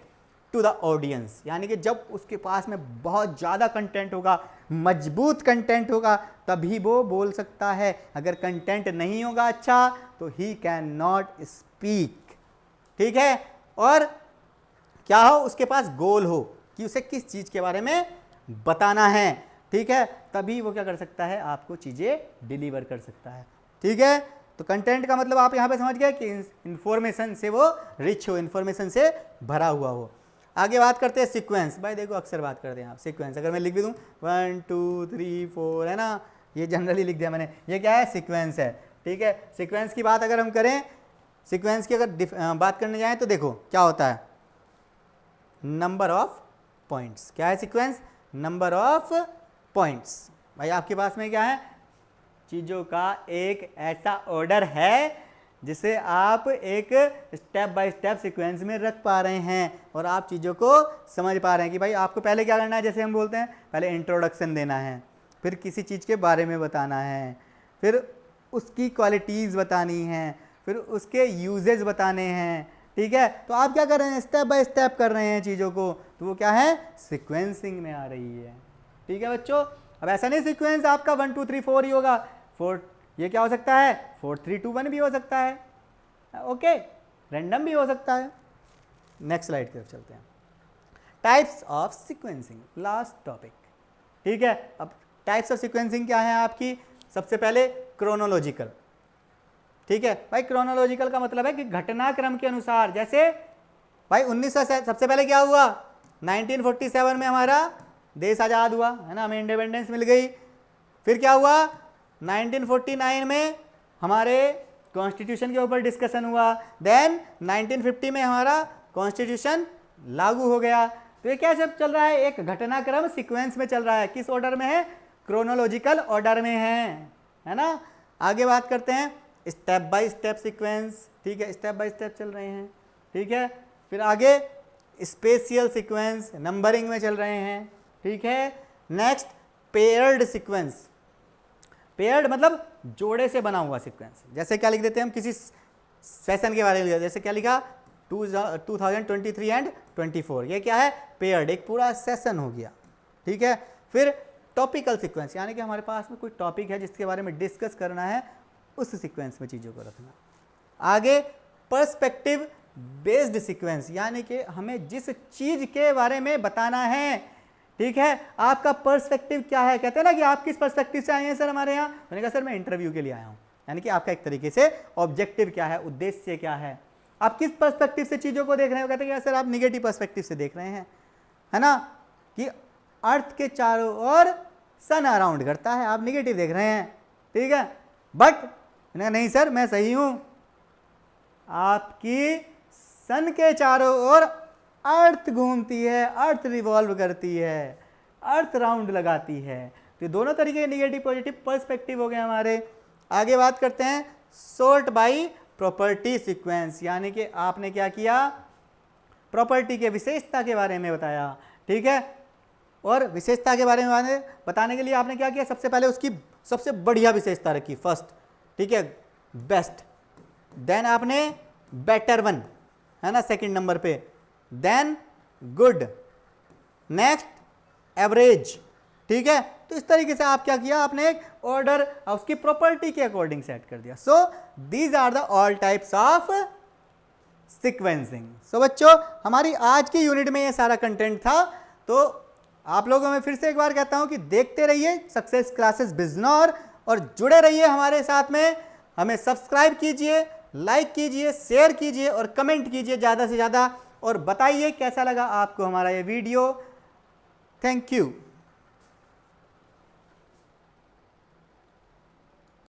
[SPEAKER 1] to the audience. यानी कि जब उसके पास में बहुत ज़्यादा कंटेंट होगा, मजबूत कंटेंट होगा, तभी वो बोल सकता है। अगर कंटेंट नहीं होगा अच्छा तो ही कैन नॉट स्पीक। ठीक है, और क्या हो? उसके पास गोल हो कि उसे किस चीज़ के बारे में बताना है। ठीक है, तभी वो क्या कर सकता है? आपको चीज़ें डिलीवर कर सकता है। ठीक है, तो कंटेंट का मतलब आप यहाँ पे समझ गए कि इंफॉर्मेशन से वो रिच हो, इंफॉर्मेशन से भरा हुआ हो। आगे बात करते हैं सीक्वेंस। भाई देखो, अक्सर बात करते हैं आप सीक्वेंस। अगर मैं लिख भी दूँ 1 2 3 4, है ना, ये जनरली लिख दिया मैंने, ये क्या है? सीक्वेंस है। ठीक है, सीक्वेंस की बात अगर हम करें, सीक्वेंस की अगर बात करने जाएं तो देखो क्या होता है? Number of points. क्या है सीक्वेंस? Number of points. भाई आपके पास में क्या है? चीज़ों का एक ऐसा ऑर्डर है जिसे आप एक स्टेप बाय स्टेप सीक्वेंस में रख पा रहे हैं, और आप चीज़ों को समझ पा रहे हैं कि भाई आपको पहले क्या करना है। जैसे हम बोलते हैं, पहले इंट्रोडक्शन देना है, फिर किसी चीज़ के बारे में बताना है, फिर उसकी क्वालिटीज़ बतानी है, फिर उसके यूजेज बताने हैं। ठीक है, तो आप क्या कर रहे हैं? स्टेप बाय स्टेप कर रहे हैं चीज़ों को, तो वो क्या है? सीक्वेंसिंग में आ रही है। ठीक है बच्चों, अब ऐसा नहीं सीक्वेंस आपका 1 2 3 4 ही होगा। 4 ये क्या हो सकता है? 4 3 2 1 भी हो सकता है। ओके, रैंडम भी हो सकता है। नेक्स्ट स्लाइड की तरफ चलते हैं। Types of sequencing, last topic. ठीक है, अब टाइप्स ऑफ सीक्वेंसिंग क्या है आपकी? सबसे पहले क्रोनोलॉजिकल। ठीक है भाई, क्रोनोलॉजिकल का मतलब है कि घटनाक्रम के अनुसार। जैसे भाई 1900 सबसे पहले क्या हुआ? 1947 में हमारा देश आज़ाद हुआ, है ना, हमें इंडिपेंडेंस मिल गई। फिर क्या हुआ? 1949 में हमारे कॉन्स्टिट्यूशन के ऊपर डिस्कशन हुआ। देन 1950 में हमारा कॉन्स्टिट्यूशन लागू हो गया। तो ये क्या सब चल रहा है? एक घटनाक्रम सीक्वेंस में चल रहा है। किस ऑर्डर में है? क्रोनोलॉजिकल ऑर्डर में है ना। आगे बात करते हैं स्टेप बाय स्टेप सीक्वेंस, ठीक है, स्टेप बाय स्टेप चल रहे हैं, ठीक है। फिर आगे स्पेशियल सीक्वेंस, नंबरिंग में चल रहे हैं, ठीक है। नेक्स्ट पेयर्ड सीक्वेंस, पेयर्ड मतलब जोड़े से बना हुआ सीक्वेंस। जैसे क्या लिख देते हैं हम किसी सेशन के बारे में, जैसे क्या लिखा 2023 एंड 24, ये क्या है, पेयर्ड, एक पूरा सेशन हो गया, ठीक है। फिर टॉपिकल सीक्वेंस, यानी कि हमारे पास में कोई टॉपिक है जिसके बारे में डिस्कस करना है, उस सीक्वेंस में चीज़ों को रखना। आगे पर्सपेक्टिव बेस्ड सीक्वेंस, यानी कि हमें जिस चीज़ के बारे में बताना है, ठीक है, आपका पर्सपेक्टिव क्या है। कहते हैं ना कि आप किस पर्सपेक्टिव से आए हैं सर हमारे यहाँ, मैंने कहा सर मैं इंटरव्यू के लिए आया हूँ, यानी कि आपका एक तरीके से ऑब्जेक्टिव क्या है, उद्देश्य क्या है, आप किस पर्सपेक्टिव से चीज़ों को देख रहे हो। कहते हैं सर आप निगेटिव पर्सपेक्टिव से देख रहे हैं, है ना, कि अर्थ के चारों ओर सन अराउंड करता है, आप निगेटिव देख रहे हैं, ठीक है। बट नहीं सर मैं सही हूँ, आपकी सन के चारों ओर अर्थ घूमती है, अर्थ रिवॉल्व करती है, अर्थ राउंड लगाती है। तो दोनों तरीके के निगेटिव पॉजिटिव पर्सपेक्टिव हो गए हमारे। आगे बात करते हैं सॉर्ट बाय प्रॉपर्टी सीक्वेंस, यानी कि आपने क्या किया, प्रॉपर्टी के विशेषता के बारे में बताया, ठीक है। और विशेषता के बारे में बताने के लिए आपने क्या किया, सबसे पहले उसकी सबसे बढ़िया विशेषता रखी फर्स्ट, ठीक है, बेस्ट। देन आपने बेटर वन, है ना, सेकंड नंबर पे। देन गुड, नेक्स्ट एवरेज, ठीक है। तो इस तरीके से आप क्या किया, आपने एक ऑर्डर उसकी प्रॉपर्टी के अकॉर्डिंग सेट कर दिया। So these are the all types of sequencing. So बच्चों हमारी आज की यूनिट में ये सारा कंटेंट था। तो आप लोगों में फिर से एक बार कहता हूं कि देखते रहिए सक्सेस क्लासेस बिजनौर और जुड़े रहिए हमारे साथ में। हमें सब्सक्राइब कीजिए, लाइक कीजिए, शेयर कीजिए और कमेंट कीजिए ज़्यादा से ज़्यादा, और बताइए कैसा लगा आपको हमारा ये वीडियो। Thank you.